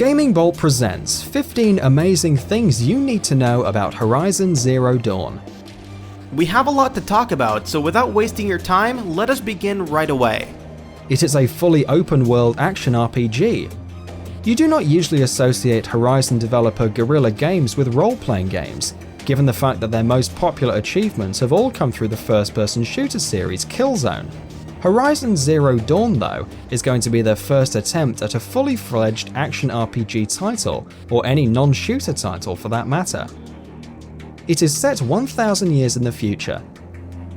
Gaming Bolt presents 15 amazing things you need to know about Horizon Zero Dawn. We have a lot to talk about, so without wasting your time, let us begin right away. It is a fully open-world action RPG. You do not usually associate Horizon developer Guerrilla Games with role-playing games, given the fact that their most popular achievements have all come through the first-person shooter series Killzone. Horizon Zero Dawn, though, is going to be their first attempt at a fully fledged action RPG title, or any non-shooter title for that matter. It is set 1,000 years in the future.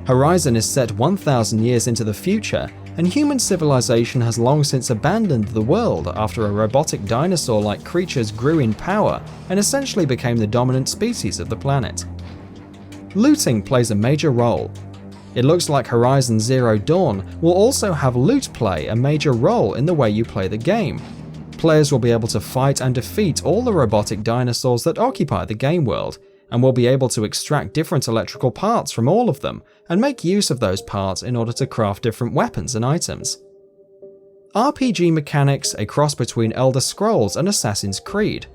Horizon is set 1,000 years into the future, and human civilization has long since abandoned the world after a robotic dinosaur-like creatures grew in power and essentially became the dominant species of the planet. Looting plays a major role. It looks like Horizon Zero Dawn will also have loot play a major role in the way you play the game. Players will be able to fight and defeat all the robotic dinosaurs that occupy the game world, and will be able to extract different electrical parts from all of them and make use of those parts in order to craft different weapons and items. RPG mechanics, a cross between Elder Scrolls and Assassin's Creed.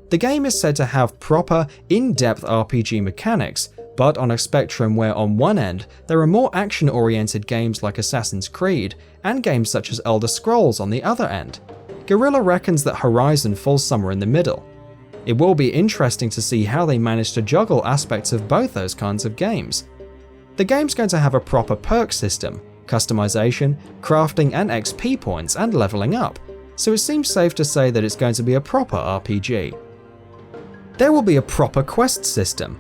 The game is said to have proper, in-depth RPG mechanics, but on a spectrum where on one end there are more action-oriented games like Assassin's Creed, and games such as Elder Scrolls on the other end. Guerrilla reckons that Horizon falls somewhere in the middle. It will be interesting to see how they manage to juggle aspects of both those kinds of games. The game's going to have a proper perk system, customization, crafting and XP points, and leveling up, so it seems safe to say that it's going to be a proper RPG. There will be a proper quest system.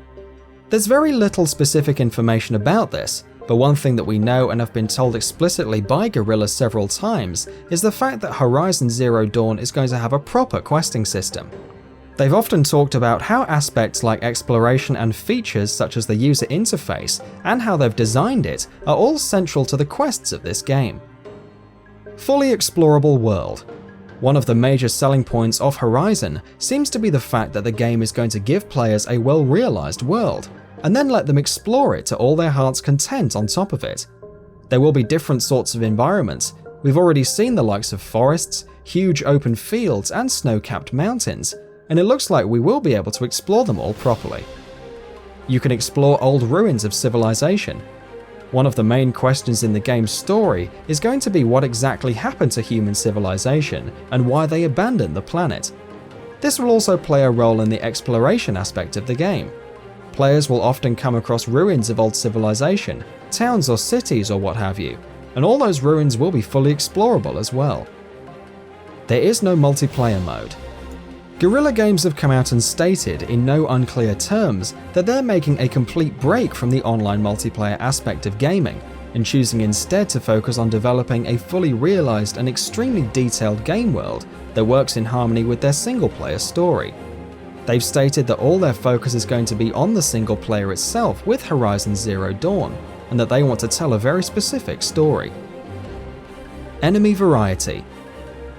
There's very little specific information about this, but one thing that we know and have been told explicitly by Guerrilla several times is the fact that Horizon Zero Dawn is going to have a proper questing system. They've often talked about how aspects like exploration and features such as the user interface and how they've designed it are all central to the quests of this game. Fully explorable world. One of the major selling points of Horizon seems to be the fact that the game is going to give players a well-realized world, and then let them explore it to all their heart's content on top of it. There will be different sorts of environments. We've already seen the likes of forests, huge open fields, and snow-capped mountains, and it looks like we will be able to explore them all properly. You can explore old ruins of civilization. One of the main questions in the game's story is going to be what exactly happened to human civilization and why they abandoned the planet. This will also play a role in the exploration aspect of the game. Players will often come across ruins of old civilization, towns or cities or what have you, and all those ruins will be fully explorable as well. There is no multiplayer mode. Guerrilla Games have come out and stated in no unclear terms that they're making a complete break from the online multiplayer aspect of gaming and choosing instead to focus on developing a fully realized and extremely detailed game world that works in harmony with their single-player story. They've stated that all their focus is going to be on the single player itself with Horizon Zero Dawn, and that they want to tell a very specific story. Enemy variety.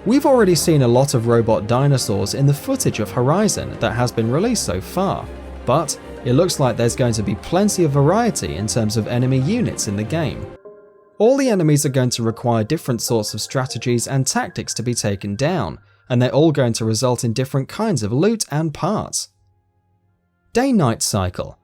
We've already seen a lot of robot dinosaurs in the footage of Horizon that has been released so far, but it looks like there's going to be plenty of variety in terms of enemy units in the game. All the enemies are going to require different sorts of strategies and tactics to be taken down, and they're all going to result in different kinds of loot and parts. DayNight Cycle.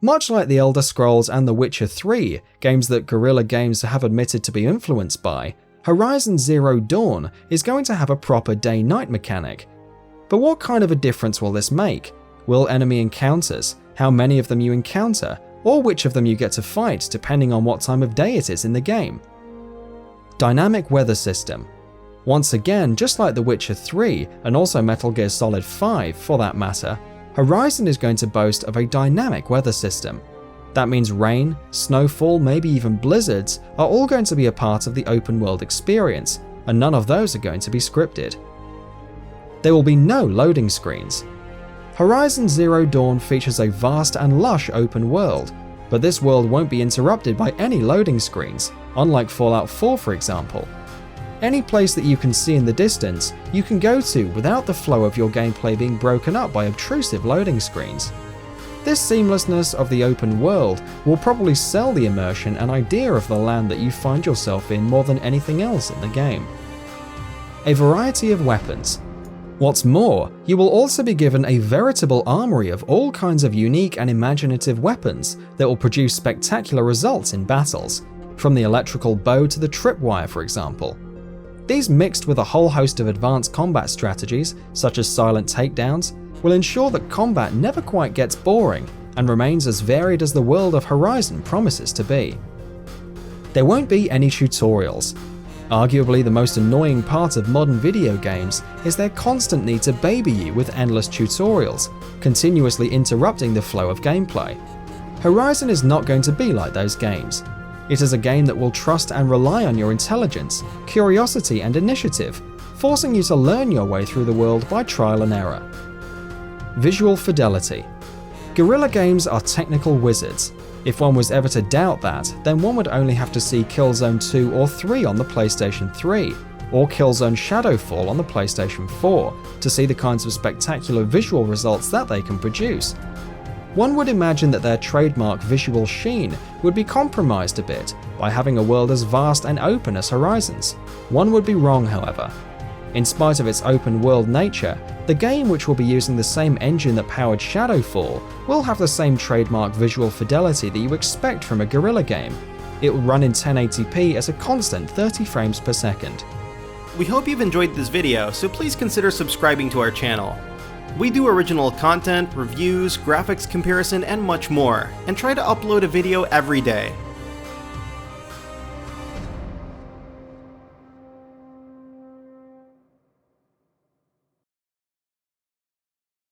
Much like the Elder Scrolls and The Witcher 3, games that Guerrilla Games have admitted to be influenced by, Horizon Zero Dawn is going to have a proper day-night mechanic. But what kind of a difference will this make? Will enemy encounters, how many of them you encounter, or which of them you get to fight depending on what time of day it is in the game? Dynamic weather system. Once again, just like The Witcher 3 and also Metal Gear Solid 5 for that matter, Horizon is going to boast of a dynamic weather system. That means rain, snowfall, maybe even blizzards are all going to be a part of the open world experience, and none of those are going to be scripted. There will be no loading screens. Horizon Zero Dawn features a vast and lush open world, but this world won't be interrupted by any loading screens, unlike Fallout 4 for example. Any place that you can see in the distance, you can go to without the flow of your gameplay being broken up by obtrusive loading screens. This seamlessness of the open world will probably sell the immersion and idea of the land that you find yourself in more than anything else in the game. A variety of weapons. What's more, you will also be given a veritable armory of all kinds of unique and imaginative weapons that will produce spectacular results in battles, from the electrical bow to the tripwire, for example. These, mixed with a whole host of advanced combat strategies, such as silent takedowns, will ensure that combat never quite gets boring and remains as varied as the world of Horizon promises to be. There won't be any tutorials. Arguably the most annoying part of modern video games is their constant need to baby you with endless tutorials, continuously interrupting the flow of gameplay. Horizon is not going to be like those games. It is a game that will trust and rely on your intelligence, curiosity, and initiative, forcing you to learn your way through the world by trial and error. Visual fidelity. Guerrilla Games are technical wizards. If one was ever to doubt that, then one would only have to see Killzone 2 or 3 on the PlayStation 3, or Killzone Shadowfall on the PlayStation 4, to see the kinds of spectacular visual results that they can produce. One would imagine that their trademark visual sheen would be compromised a bit by having a world as vast and open as Horizon's. One would be wrong, however. In spite of its open world nature, the game, which will be using the same engine that powered Shadowfall, will have the same trademark visual fidelity that you expect from a Guerrilla game. It will run in 1080p at a constant 30 frames per second. We hope you've enjoyed this video, so please consider subscribing to our channel. We do original content, reviews, graphics comparison, and much more, and try to upload a video every day.